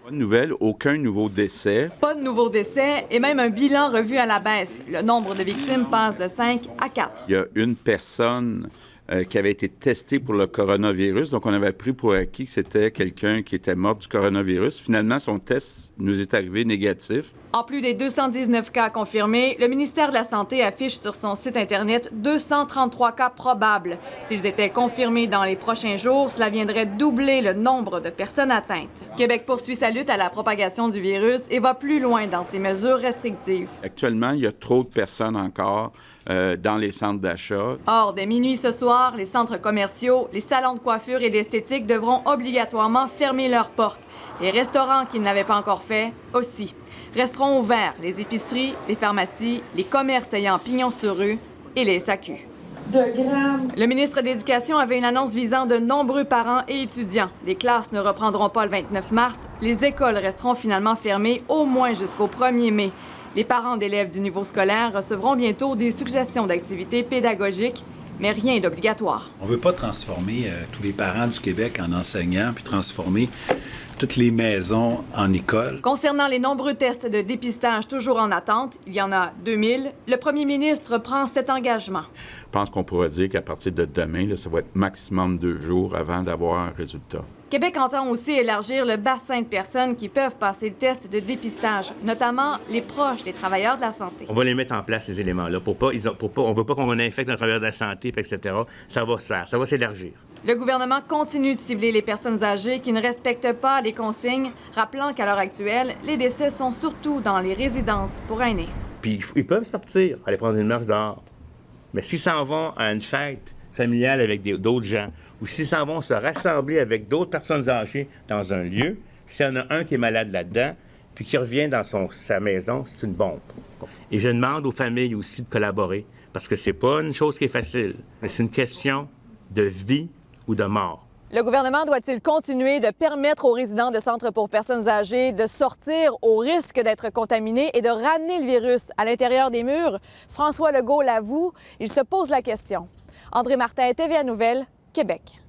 Pas de nouvelles, aucun nouveau décès. Pas de nouveaux décès et même un bilan revu à la baisse. Le nombre de victimes passe de 5 à 4. Il y a une personne qui avait été testée pour le coronavirus, donc on avait pris pour acquis que c'était quelqu'un qui était mort du coronavirus. Finalement, son test nous est arrivé négatif. En plus des 219 cas confirmés, le ministère de la Santé affiche sur son site Internet 233 cas probables. S'ils étaient confirmés dans les prochains jours, cela viendrait doubler le nombre de personnes atteintes. Québec poursuit sa lutte à la propagation du virus et va plus loin dans ses mesures restrictives. Actuellement, il y a trop de personnes encore dans les centres d'achat. Or, dès minuit ce soir, les centres commerciaux, les salons de coiffure et d'esthétique devront obligatoirement fermer leurs portes. Les restaurants qui ne l'avaient pas encore fait aussi. Resteront ouverts les épiceries, les pharmacies, les commerces ayant pignon sur rue et les SAQ. Le ministre de l'Éducation avait une annonce visant de nombreux parents et étudiants. Les classes ne reprendront pas le 29 mars. Les écoles resteront finalement fermées au moins jusqu'au 1er mai. Les parents d'élèves du niveau scolaire recevront bientôt des suggestions d'activités pédagogiques, mais rien d'obligatoire. On ne veut pas transformer tous les parents du Québec en enseignants, puis transformer toutes les maisons en écoles. Concernant les nombreux tests de dépistage toujours en attente, il y en a 2000, le premier ministre prend cet engagement. Je pense qu'on pourrait dire qu'à partir de demain, là, ça va être maximum 2 jours avant d'avoir un résultat. Québec entend aussi élargir le bassin de personnes qui peuvent passer le test de dépistage, notamment les proches des travailleurs de la santé. On va les mettre en place, ces éléments-là, on ne veut pas qu'on infecte un travailleur de la santé, etc. Ça va se faire, ça va s'élargir. Le gouvernement continue de cibler les personnes âgées qui ne respectent pas les consignes, rappelant qu'à l'heure actuelle, les décès sont surtout dans les résidences pour aînés. Puis ils peuvent sortir, aller prendre une marche dehors. Mais s'ils s'en vont à une fête familiale avec d'autres gens, ou s'ils s'en vont se rassembler avec d'autres personnes âgées dans un lieu, s'il y en a un qui est malade là-dedans, puis qui revient dans sa maison, c'est une bombe. Et je demande aux familles aussi de collaborer, parce que c'est pas une chose qui est facile, mais c'est une question de vie ou de mort. Le gouvernement doit-il continuer de permettre aux résidents de centres pour personnes âgées de sortir au risque d'être contaminés et de ramener le virus à l'intérieur des murs? François Legault l'avoue, il se pose la question. André Martin, TVA Nouvelles, Québec.